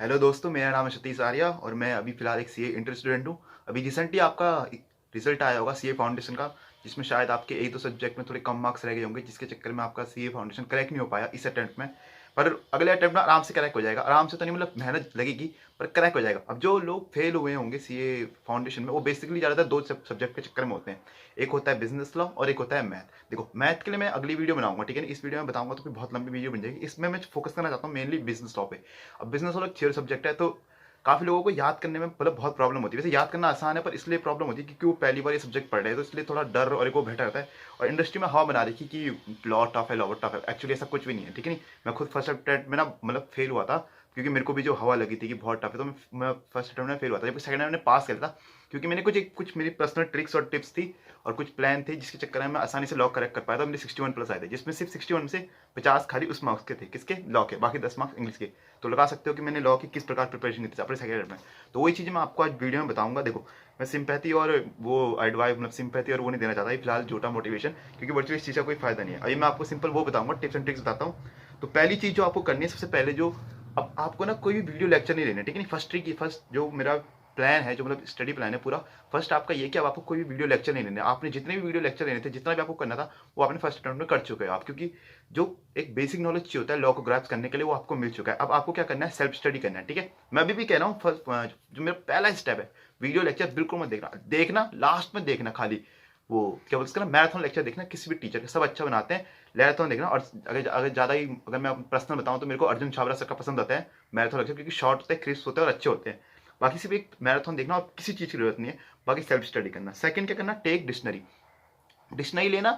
Hello दोस्तों, मेरा नाम है सतीश आर्या और मैं अभी फ़िलहाल एक सीए इंटर स्टूडेंट हूँ। अभी रिसेंटली आपका रिज़ल्ट आया होगा सीए फाउंडेशन का, जिसमें शायद आपके 1-2 सब्जेक्ट में थोड़े कम मार्क्स रह गए होंगे, जिसके चक्कर में आपका सीए फाउंडेशन क्रैक नहीं हो पाया इस अटेम्प्ट में। पर अगले अटेम्प्ट में आराम से क्रैक हो जाएगा। आराम से तो नहीं, मतलब मेहनत लगेगी, पर क्रैक हो जाएगा। अब जो लोग फेल हुए होंगे सीए फाउंडेशन में, वो बेसिकली ज़्यादातर 2 सब्जेक्ट के चक्कर में होते हैं। एक होता है बिज़नेस लॉ और एक होता है मैथ। देखो, मैथ के लिए मैं अगली वीडियो बनाऊँगा, ठीक है ना? इस वीडियो में बताऊँगा तो फिर बहुत लंबी वीडियो बन जाएगी। इसमें मैं फ़ोकस करना चाहता हूँ मेनली बिज़नेस लॉ पे। अब बिज़नेस लॉ एक थियरी सब्जेक्ट है, तो काफ़ी लोगों को याद करने में मतलब बहुत प्रॉब्लम होती है। वैसे याद करना आसान है, पर इसलिए प्रॉब्लम होती है क्योंकि वो पहली बार ये सब्जेक्ट पढ़ रहे हैं, तो इसलिए थोड़ा डर और एक वो बैठा रहता है। और इंडस्ट्री में हवा बना रखी कि लॉ टफ है, लॉ टफ है। एक्चुअली ऐसा कुछ भी नहीं है, ठीक है नहीं? मैं खुद फर्स्ट अटेम्प्ट में ना मतलब फेल हुआ था, क्योंकि मेरे को भी जो हवा लगी थी कि बहुत टफ है, तो मैं फर्स्ट अटेम्प्ट में फेल हुआ था, जबकि सेकंड अटेम्प्ट में पास कर था, क्योंकि मैंने कुछ मेरी पर्सनल ट्रिक्स और टिप्स थी और कुछ प्लान थे, जिसके चक्कर में मैं आसानी से लॉ करेक्ट कर पाया था। मेरे 61 प्लस आए थे, जिसमें सिर्फ 61 में से 50 खाली उस मार्क्स के थे, किसके? लॉ के। बाकी 10 मार्क्स इंग्लिश के। तो लगा सकते हो कि मैंने लॉ की किस प्रकार प्रिपरेशन की थी अपने सेकंड अटेम्प्ट में। तो वही चीज़ें मैं आपको आज वीडियो में बताऊंगा। देखो, मैं सिंपैथी और वो एडवाइस, मतलब सिंपैथी और वो नहीं देना चाहता फिलहाल, झूठा मोटिवेशन, क्योंकि वर्चुअली इस चीज़ का कोई फायदा नहीं है। अभी मैं आपको सिंपल वो बताऊंगा, टिप्स एंड ट्रिक्स बताता हूँ। तो पहली चीज़ जो आपको करनी है, सबसे पहले जो, अब आपको ना कोई भी वीडियो लेक्चर नहीं लेना, ठीक है नहीं? फर्स्ट जो मेरा प्लान है, जो मतलब स्टडी प्लान है पूरा, फर्स्ट आपका ये कि अब आपको कोई भी वीडियो लेक्चर नहीं लेने। आपने जितने भी वीडियो लेक्चर लेने थे, जितना भी आपको करना था, वो आपने फर्स्ट अटेम्प्ट में कर चुके हो आप, क्योंकि जो एक बेसिक नॉलेज चाहिए होता है लॉ को ग्रैस्प करने के लिए, वो आपको मिल चुका है। अब आपको क्या करना है? सेल्फ स्टडी करना है, ठीक है? मैं अभी भी कह रहा हूँ, फर्स्ट जो मेरा पहला स्टेप है, वीडियो लेक्चर बिल्कुल मत देखना। देखना लास्ट में देखना, खाली वो क्या बोलते हैं ना, मैराथन लेक्चर देखना किसी भी टीचर का, सब अच्छा बनाते हैं। मैराथन देखना। और अगर अगर ज़्यादा ही, अगर मैं पर्सनल बताऊँ तो मेरे को अर्जुन छाबरा सर का पसंद आता है मैराथन लेक्चर, क्योंकि शॉर्ट होते हैं, क्रिस्प होते हैं और अच्छे होते हैं। बाकी सिर्फ एक मैराथन देखना और किसी चीज़ की जरूरत नहीं है। बाकी सेल्फ स्टडी करना। सेकंड क्या करना? Take dictionary. डिक्शनरी लेना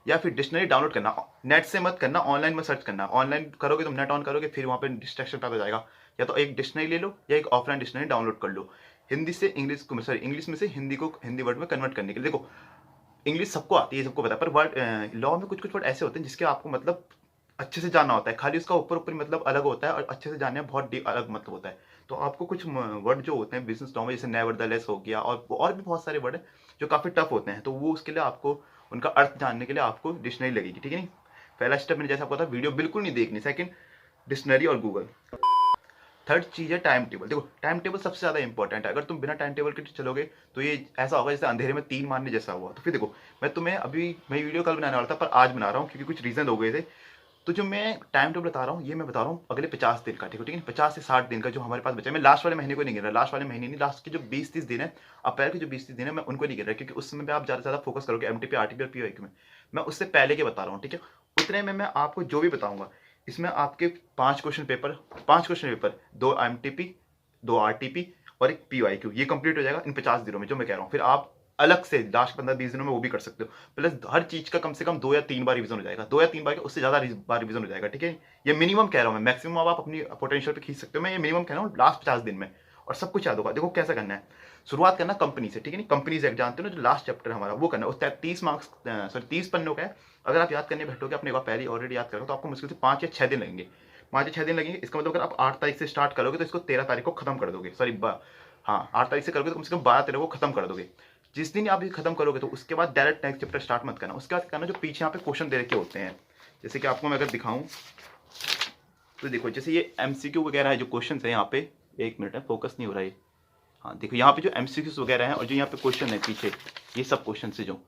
या फिर डिक्शनरी डाउनलोड करना। नेट से मत करना, ऑनलाइन में सर्च करना। ऑनलाइन करोगे, तुम नेट ऑन करोगे, फिर वहाँ पे डिस्ट्रैक्शन पैदा हो जाएगा। या तो एक डिक्शनरी ले लो या एक ऑफलाइन डिक्शनरी डाउनलोड कर लो, हिंदी से इंग्लिश को, सॉरी इंग्लिश में से हिंदी को हिंदी वर्ड में कन्वर्ट करने के लिए। देखो, इंग्लिश सबको आती है, सबको पता है, पर वर्ड लॉ में कुछ कुछ वर्ड ऐसे होते हैं जिसके आपको मतलब अच्छे से जानना होता है। खाली उसका ऊपर ऊपर मतलब अलग होता है, और अच्छे से जानने में बहुत डीप अलग मतलब होता है। तो आपको कुछ वर्ड जो होते हैं बिजनेस लॉ में, जैसे नेवरदलेस हो गया, और भी बहुत सारे वर्ड हैं जो काफ़ी टफ होते हैं, तो वो उसके लिए आपको उनका अर्थ जानने के लिए आपको डिक्शनरी लगेगी, ठीक है नहीं? पहला स्टेप मैंने जैसा आपको बताया, वीडियो बिल्कुल नहीं देखनी। सेकंड, डिक्शनरी और गूगल। थर्ड चीज़ है टाइम टेबल। देखो, टाइम टेबल सबसे ज़्यादा इंपॉर्टेंट है। अगर तुम बिना टाइम टेबल के चलोगे तो ये ऐसा होगा जैसे अंधेरे में तीन मारने जैसा हुआ। तो फिर देखो, मैं वीडियो कल बनाने वाला था, पर आज बना रहा हूँ क्योंकि कुछ रीज़न हो गए थे। तो जो मैं टाइम टेबल बता रहा हूँ, ये मैं बता रहा हूँ अगले 50 दिन का, ठीक है? 50 से 60 दिन का जो हमारे पास बचा है। मैं लास्ट वाले महीने को नहीं गिन रहा, लास्ट वाले महीने नहीं, लास्ट के जो 20-30 दिन है, अप्रैल के जो 20-30 दिन है, मैं उनको नहीं गिन रहा, क्योंकि उस समय पे आप ज़्यादा से ज़्यादा फोकस करोगे एमटीपी, आरटीपी और पीवाईक्यू में। मैं उससे पहले के बता रहा हूँ, ठीक है? उतने में मैं आपको जो भी बताऊंगा, इसमें आपके 5 क्वेश्चन पेपर, 2 एमटीपी, 2 आरटीपी और एक पीवाईक्यू, ये कंप्लीट हो जाएगा इन 50 दिनों में, जो मैं कह रहा हूँ। फिर आप अलग से लास्ट 15-20 दिनों में वो भी कर सकते हो। प्लस हर चीज का कम से कम 2 या 3 बार रिवीजन हो जाएगा, 2 या 3 बार, उससे ज्यादा बार रिवीजन हो जाएगा, ठीक है? ये मिनिमम कह रहा हूँ मैं, मैक्सिमम अब आप अपनी पोटेंशियल पे खींच सकते हो, मैं ये मिनिमम कह रहा हूँ लास्ट 50 दिन में। और सब कुछ याद होगा। देखो कैसे करना है। शुरुआत करना कंपनी से, ठीक है? नहीं, कंपनीज एक्ट जानते हो ना, जो लास्ट चैप्टर हमारा, वो करना है। उस 30 मार्क्स, सॉरी 30 पन्नों का है। अगर आप याद करने बैठोगे, अपने बार पहले ऑलरेडी याद करोगे, तो आपको मुश्किल से 5 या 6 दिन लगेंगे। 5 या 6 दिन लगेंगे। इसका मतलब अगर आप 8 तारीख से स्टार्ट करोगे तो इसको 13 तारीख को खत्म कर दोगे। सॉरी, हाँ, 8 तारीख से करोगे तो कम से कम 12-13 को खत्म कर दोगे। जिस दिन आप ये खत्म करोगे, तो उसके बाद डायरेक्ट नेक्स्ट चैप्टर स्टार्ट मत करना। उसके बाद करना, जो पीछे यहाँ पे क्वेश्चन दे रखे होते हैं, जैसे कि आपको मैं अगर दिखाऊं, तो देखो, जैसे ये एमसीक्यू वगैरह है, जो क्वेश्चन है यहाँ पे, एक मिनट है, फोकस नहीं हो रहा है। हाँ देखो, यहाँ पे जो एमसीक्यूज वगैरह हैं और जो यहाँ पे क्वेश्चन है पीछे, ये सब क्वेश्चन से जो,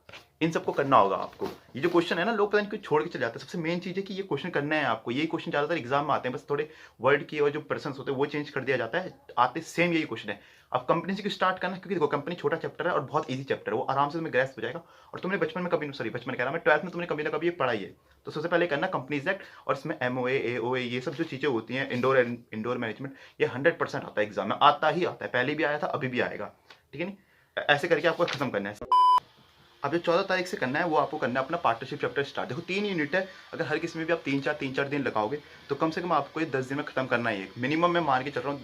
इन सबको करना होगा आपको। ये जो क्वेश्चन है ना, लोग पता नहीं क्यों छोड़ के चले जाते हैं। सबसे मेन चीज़ है कि ये क्वेश्चन करना है आपको। यही क्वेश्चन ज़्यादातर एग्जाम में आते हैं, बस थोड़े वर्ड की और जो पर्सन होते हैं वो चेंज कर दिया जाता है, आते सेम यही क्वेश्चन है। अब कंपनी से स्टार्ट करना, क्योंकि देखो कंपनी छोटा चैप्टर है और बहुत ईजी चैप्टर है, वो आराम से तुम्हें ग्रेस्प हो जाएगा। और तुमने बचपन में कभी, सॉरी बचपन कह रहा मैं, 12th में तुमने कभी ना कभी ये पढ़ाई है। तो सबसे पहले करना कंपनीज एक्ट, और इसमें एमओए, एओए, ये सब जो चीज़ें होती हैं, इंडोर मैनेजमेंट, ये 100% आता है एग्जाम में, आता ही आता है। पहले भी आया था, अभी भी आएगा, ठीक है? नहीं, ऐसे करके आपको खत्म करना है। अब जो 14 तारीख से करना है, वो आपको करना है अपना पार्टनरशिप चैप्टर स्टार्ट। देखो 3 यूनिट है, अगर हर किसी में भी आप 3-4 दिन लगाओगे, तो कम से कम आपको ये 10 दिन में खत्म करना ही है। मिनिमम मैं मान के चल रहा हूँ,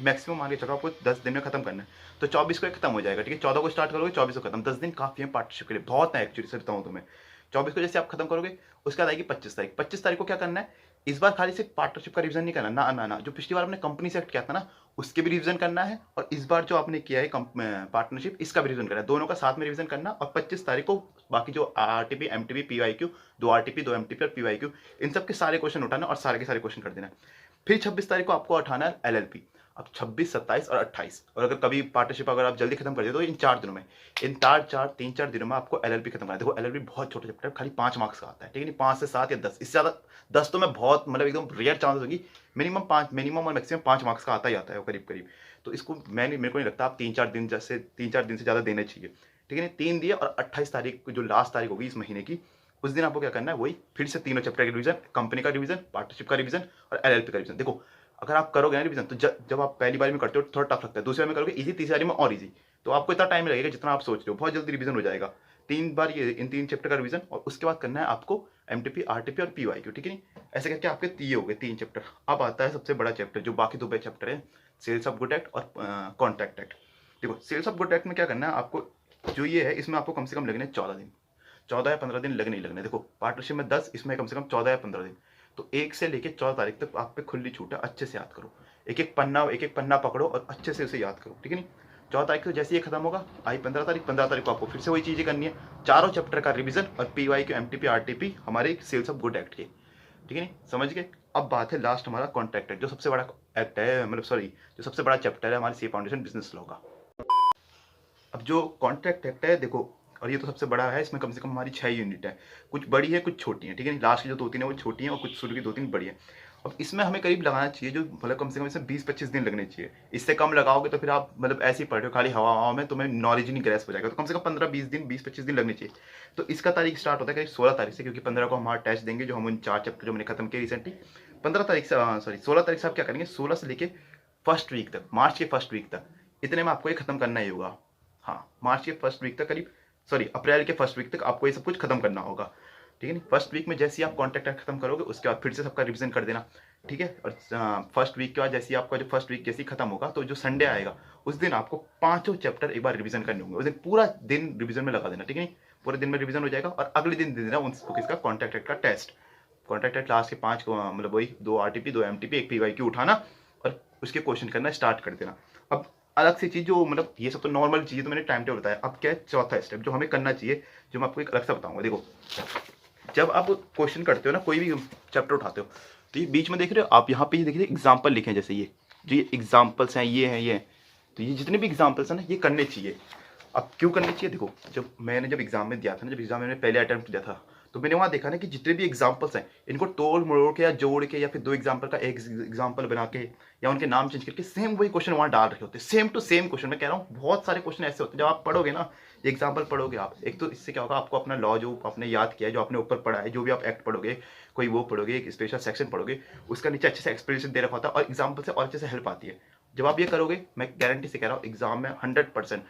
मैक्सिमम मान के चल रहा हूँ, आपको 10 दिन में खत्म करना है। तो 24 को खत्म हो जाएगा, ठीक है? 14 को स्टार्ट करोगे, 24 को खत्म। 10 दिन काफी है पार्टनरशिप के लिए, बहुत है एक्चुअली, सर बताऊँ तुम्हें। 24 को जैसे आप खत्म करोगे, उसके बाद आएगी 25 तारीख। 25 तारीख को क्या करना है? इस बार खाली सिर्फ पार्टनरशिप का रिवीजन नहीं करना, ना ना ना, जो पिछली बार आपने कंपनी से एक्ट किया था ना, उसके भी रिवीजन करना है। और इस बार जो आपने किया है पार्टनरशिप, इसका भी रिवीजन करना है। दोनों का साथ में रिवीजन करना। और 25 तारीख को बाकी जो RTP, MTP, PYQ, 2 RTP, 2 MTP और पीवाईक्यू, इन सब के सारे क्वेश्चन उठाना और सारे के सारे क्वेश्चन कर देना। फिर 26 तारीख को आपको उठाना है एलएलपी। अब 26, 27 और 28, और अगर कभी पार्टनरशिप अगर आप जल्दी खत्म कर दे तो इन 4 दिनों में, इन 3-4 दिनों में आपको एलएलबी खत्म करना है। देखो एलएलबी बहुत छोटा चैप्टर है, खाली 5 मार्क्स का आता है, ठीक है नहीं, 5 से 7 या 10, इससे ज़्यादा 10 तो मैं बहुत मतलब एकदम रेयर चांसेस होगी, मिनिमम और मैक्सिमम 5 मार्क्स का आता ही आता है करीब करीब। तो इसको मेरे को नहीं लगता आप 3-4 दिन से ज़्यादा देने चाहिए, ठीक है नहीं। 3 दिए और 28 तारीख को जो लास्ट तारीख होगी इस महीने की, उस दिन आपको क्या करना है, वही फिर से तीनों चैप्टर का रिवीजन, कंपनी का रिवीजन, पार्टनरशिप का रिवीजन और एलएलपी का रिवीजन। देखो अगर आप करोगे ना रिवीजन तो जब आप पहली बार में करते हो थोड़ा टफ लगता है, दूसरी बार में करोगे इजी, तीसरी बार में और इजी, तो आपको इतना टाइम लगेगा जितना आप सोच रहे हो, बहुत जल्दी रिवीजन हो जाएगा। 3 बार ये इन 3 चैप्टर का रिवीजन, और उसके बाद करना है आपको एमटीपी, आरटीपी और पीवाईक्यू, ठीक है नहीं। ऐसे करके आपके ये हो गए 3 चैप्टर। अब आता है सबसे बड़ा चैप्टर जो बाकी 2 चैप्टर है, सेल्स ऑफ गुड एक्ट और कॉन्ट्रैक्ट एक्ट। देखो सेल्स ऑफ गुड एक्ट में क्या करना है आपको, जो ये है इसमें आपको कम से कम लगने 14 दिन, 14 या 15 दिन लगने ही लगने। देखो पार्टनरशिप में 10, इसमें कम से कम 14 या 15 दिन, तो 1 से लेके 14 तारीख तक आप पे खुली छूट है, अच्छे से याद करो, एक एक पन्ना पकड़ो और अच्छे से उसे याद करो, ठीक है नहीं। 14 तारीख को जैसे ये खत्म होगा, आई 15 तारीख को आपको फिर से वही चीज़ें करनी है, चारों चैप्टर का रिवीजन और पीवाई के एमटीपी आरटीपी हमारे सेल्स ऑफ गुड एक्ट के, ठीक है नहीं, समझ गए। अब बात है लास्ट हमारा कॉन्ट्रैक्ट एक्ट, जो सबसे बड़ा एक्ट है, मतलब सॉरी जो सबसे बड़ा चैप्टर है हमारे सी फाउंडेशन बिजनेस लॉ का। अब जो कॉन्ट्रैक्ट एक्ट है देखो, और ये तो सबसे बड़ा है, इसमें कम से कम हमारी 6 यूनिट है, कुछ बड़ी है कुछ छोटी है, ठीक है। लास्ट की जो 2-3 है वो छोटी है और कुछ शुरू की 2-3 बड़ी है। अब इसमें हमें करीब लगाना चाहिए जो मतलब कम से कम इसमें 20-25 दिन लगने चाहिए। इससे कम लगाओगे तो फिर आप मतलब ऐसे ही पढ़ रहे हो खाली हवा में, तुम्हें नॉलेज ही नहीं ग्रेस्प हो जाएगा। तो कम से कम 15-20 दिन, 20-25 दिन लगने चाहिए। तो इसका तारीख स्टार्ट होता है करीब 16 तारीख से, क्योंकि 15 को हमारा टेस्ट देंगे जो हम उन 4 चैप्टर जो मैंने खत्म किए रिसेंटली। 15 तारीख से सॉरी 16 तारीख से आप क्या करेंगे, 16 से लेके फर्स्ट वीक तक, मार्च के फर्स्ट वीक तक, इतने में आपको ये खत्म करना ही होगा। हाँ, मार्च के फर्स्ट वीक तक करीब, सॉरी अप्रैल के फर्स्ट वीक तक आपको ये सब कुछ खत्म करना होगा, ठीक है नहीं। फर्स्ट वीक में जैसे ही आप कॉन्ट्रैक्ट एक्ट खत्म करोगे उसके बाद फिर से सबका रिवीजन कर देना, ठीक है। और फर्स्ट वीक के बाद जैसे ही आपका जो फर्स्ट वीक जैसे ही खत्म होगा तो जो संडे आएगा उस दिन आपको 5 चैप्टर एक बार रिवीजन करने होंगे, उस दिन पूरा दिन रिवीजन में लगा देना, ठीक है नहीं। पूरे दिन में रिवीजन हो जाएगा और अगले दिन दे देना उनको किसका, कॉन्ट्रैक्ट एक्ट का टेस्ट। कॉन्ट्रैक्ट एक्ट लास्ट के 5 को मतलब वही 2 आरटीपी, 2 एमटीपी, 1 पीवाईक्यू उठाना और उसके क्वेश्चन करना स्टार्ट कर देना। अब अलग से चीज़ जो मतलब ये सब तो नॉर्मल चीज़ तो मैंने टाइम टेबल बताया, अब क्या है चौथा स्टेप जो हमें करना चाहिए, जो मैं आपको एक अलग से बताऊंगा। देखो जब आप क्वेश्चन करते हो ना, कोई भी चैप्टर उठाते हो, तो ये बीच में देख रहे हो आप, यहाँ पे ये देखिए एग्जाम्पल लिखे हैं, जैसे ये जो ये एग्जाम्पल्स हैं ये हैं ये हैं, तो ये जितने भी एग्जाम्पल्स हैं ना ये करने चाहिए। अब क्यों करनी चाहिए, देखो जब एग्जाम में दिया था ना, जब एग्जाम में मैंने पहले अटेम्प्ट दिया था, तो मैंने वहाँ देखा ना कि जितने भी एग्जाम्पल्स हैं इनको तोड़ मरोड़ के या जोड़ के या फिर 2 एग्जाम्पल का एक एग्जाम्पल बना के या उनके नाम चेंज करके सेम वही क्वेश्चन वहाँ डाल रहे होते हैं, सेम टू सेम क्वेश्चन। मैं कह रहा हूँ बहुत सारे क्वेश्चन ऐसे होते हैं, जब आप पढ़ोगे ना एग्जाम्पल पढ़ोगे आप, एक तो इससे क्या होगा, आपको अपना लॉ जो आपने याद किया है, जो आपने ऊपर पढ़ा है, जो भी आप एक्ट पढ़ोगे, कोई वो पढ़ोगे, एक स्पेशल सेक्शन पढ़ोगे, उसका नीचे अच्छे से एक्सप्लेनेशन दे रखा होता है और एग्जाम्पल से और अच्छे से हेल्प आती है। जब आप ये करोगे, मैं गारंटी से कह रहा हूँ एग्जाम में 100%,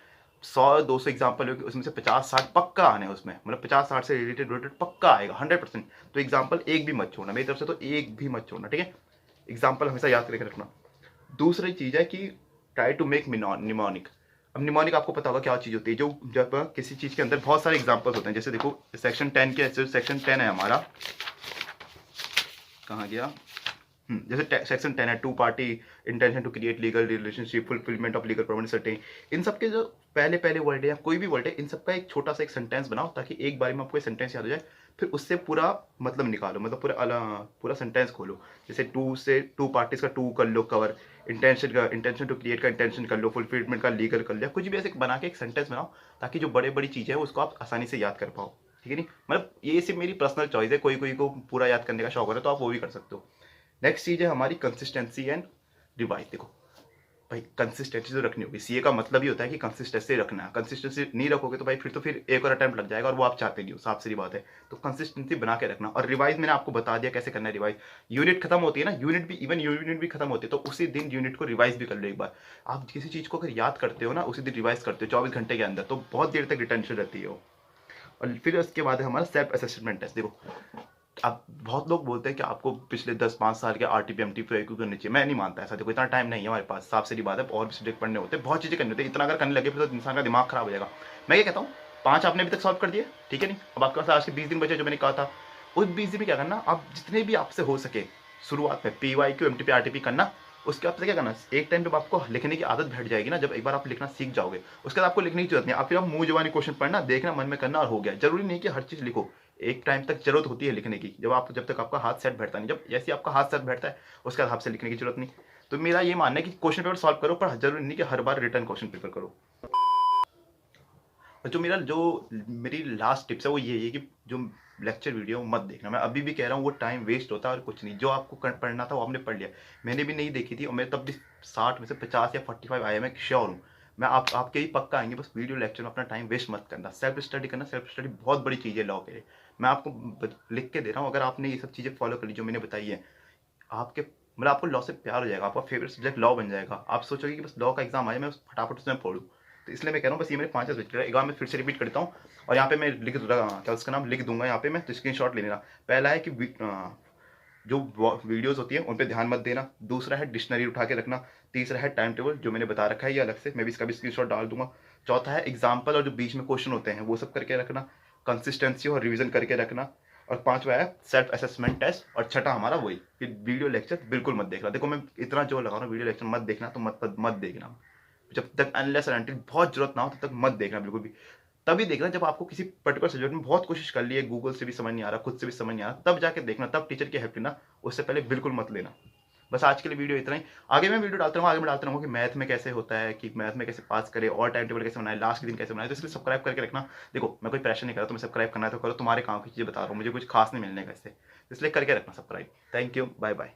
100-200 एग्जाम्पल होगी उसमें से 50-60 पक्का आने हैं उसमें, मतलब 50-60 से रिलेटेड पक्का आएगा 100%। तो एग्जाम्पल एक भी मत छोड़ना, मेरी तरफ से तो एक भी मत छोड़ना, ठीक है। एग्जाम्पल हमेशा याद करके रखना। दूसरी चीज़ है कि ट्राई टू मेक निमोनिक। अब निमोनिक आपको पता होगा क्या चीज़ होती है, जो जब किसी चीज़ के अंदर बहुत सारे एग्जाम्पल्स होते हैं, जैसे देखो सेक्शन 10 के, सेक्शन 10 है हमारा, कहाँ गया, जैसे सेक्शन 10 है, 2 party intention to create legal relationship, fulfilment of legal provision certain, इन सब के जो पहले वर्ड है या कोई भी वर्ड है, इन सब का एक छोटा सा एक सेंटेंस बनाओ, ताकि एक बार में आपको एक सेंटेंस याद हो जाए, फिर उससे पूरा मतलब निकालो, मतलब पूरा सेंटेंस खोलो। जैसे 2 से 2 पार्टीज का 2 कर लो कवर, इंटेंशन टू क्रिएट का इंटेंशन कर लो, फुलफिलमेंट का लीगल कर लिया, कुछ भी ऐसे बना के एक सेंटेंस बनाओ, ताकि जो बड़ी चीज़ें हैं उसको आप आसानी से याद कर पाओ, ठीक है नहीं। मतलब ये सिर्फ मेरी पर्सनल चॉइस है, कोई को पूरा याद करने का शौक है तो आप वो भी कर सकते हो। नेक्स्ट चीज़ है हमारी कंसिस्टेंसी एंड रिवाइज। देखो भाई कंसिस्टेंसी तो रखनी होगी, सीए का मतलब ही होता है कि कंसिस्टेंसी रखना है। कंसिस्टेंसी नहीं रखोगे तो भाई फिर एक और अटेम्प्ट लग जाएगा और वो आप चाहते नहीं हो, साफ सीधी बात है। तो कंसिस्टेंसी बना के रखना। और रिवाइज मैंने आपको बता दिया कैसे करना है रिवाइज। यूनिट खत्म होती है ना, यूनिट भी खत्म होती है, तो उसी दिन यूनिट को रिवाइज भी कर लो एक बार। आप किसी चीज़ को अगर याद करते हो ना, उसी दिन रिवाइज करते हो 24 घंटे के अंदर, तो बहुत देर तक रिटेंशन रहती है वो। और फिर उसके बाद है हमारा सेल्फ असेसमेंट टेस्ट। देखो अब बहुत लोग बोलते हैं कि आपको पिछले 10-5 साल के आरटीपी एमटीपी क्यों करनी चाहिए, मैं नहीं मानता ऐसा। देखो इतना टाइम नहीं है हमारे पास, साफ सीधी बात है, और भी सब्जेक्ट पढ़ने होते हैं, बहुत चीज़ें करनी होती है। इतना अगर करने लगे फिर तो इंसान का दिमाग खराब हो जाएगा। मैं ये कहता हूँ 5 आपने अभी तक सॉल्व कर दिए, ठीक है नहीं, अब आपके पास आज के 20 दिन बचे, जो मैंने कहा था उस 20 दिन में क्या करना, आप जितने भी आपसे हो सके शुरुआत में पीवाईक्यू एमटीपी आरटीपी करना। उसके बाद क्या करना, एक टाइम जब आपको लिखने की आदत बैठ जाएगी ना, जब एक बार आप लिखना सीख जाओगे, उसके बाद आपको लिखने की जरूरत नहीं। आप फिर आप मुंह जवानी क्वेश्चन पढ़ना, देखना, मन में करना और हो गया। जरूरी नहीं कि हर चीज़ लिखो, एक टाइम तक जरूरत होती है लिखने की, जब तक आपका हाथ सेट बैठता नहीं। जब जैसे आपका हाथ सेट बैठता है उसके बाद आपसे लिखने की जरूरत नहीं। तो मेरा ये मानना है कि क्वेश्चन पेपर सॉल्व करो, पर ज़रूरी नहीं कि हर बार रिटर्न क्वेश्चन पेपर करो। और जो मेरी लास्ट टिप्स है वो ये है कि जो लेक्चर वीडियो मत देखना। मैं अभी भी कह रहा हूँ वो टाइम वेस्ट होता है और कुछ नहीं। जो आपको पढ़ना था वो आपने पढ़ लिया। मैंने भी नहीं देखी थी और मैं तब भी 60 में से 50 या 45 आया, मैं श्योर हूँ। मैं आपके ही पक्का आएंगे। बस वीडियो लेक्चर में अपना टाइम वेस्ट मत करना। सेल्फ स्टडी करना। सेल्फ स्टडी बहुत बड़ी चीज़ है लॉ के लिए। मैं आपको लिख के दे रहा हूँ, अगर आपने ये सब चीज़ें फॉलो कर ली जो मैंने बताई है, आपके मतलब आपको लॉ से प्यार हो जाएगा। आपका फेवरेट सब्जेक्ट लॉ बन जाएगा। आप सोचोगे कि बस लॉ का एग्जाम आए, मैं फटाफट उसमें पढ़ूँ। तो इसलिए मैं कह रहा हूँ बस ये मेरे 5 सब्जेक्ट है। एक बार मैं फिर से रिपीट करता हूँ और यहाँ पे मैं लिख दूंगा, क्या उसका नाम लिख दूंगा यहाँ पे मैं, तो स्क्रीनशॉट ले लेना। पहला है कि जो वीडियोस होती है उन पे ध्यान मत देना। दूसरा है डिक्शनरी उठा के रखना। तीसरा है टाइम टेबल, जो मैंने बता रखा है ये अलग से, मैं भी इसका भी स्क्रीनशॉट डाल दूंगा। चौथा है एग्जाम्पल और जो बीच में क्वेश्चन होते हैं वो सब करके रखना। कंसिस्टेंसी और रिविजन करके रखना। और पांचवा है सेल्फ असेसमेंट टेस्ट। और छठा हमारा वही कि वीडियो लेक्चर बिल्कुल मत देखना। देखो मैं इतना जोर लगा रहा हूँ, वीडियो लेक्चर मत देखना तो मत देखना। जब तक अनलेस और अनटिल बहुत जरूरत ना हो तब तक मत देखना बिल्कुल भी। तभी देखना जब आपको किसी पर्टिकुलर सब्जेक्ट में बहुत कोशिश कर ली है, गूगल से भी समझ नहीं आ रहा, खुद से भी समझ नहीं आ रहा, तब जाके देखना, तब टीचर की हेल्प लेना। उससे पहले बिल्कुल मत लेना। बस आज के लिए वीडियो इतना ही। आगे मैं वीडियो डालता रहूँगा, आगे मैं डालता रहूँगा कि मैथ में कैसे होता है, कि मैथ में कैसे पास करे और टाइम टेबल कैसे बनाए, लास्ट के दिन कैसे बनाए। तो इसलिए सब्सक्राइब करके रखना। देखो मैं कोई प्रेशर नहीं कर रहा, तुम्हें सब्सक्राइब करना है तो करो, तुम्हारे काम की चीज़ें बता रहा हूँ, मुझे कुछ खास नहीं मिलने का इससे, इसलिए करके रखना subscribe. Thank you, bye bye.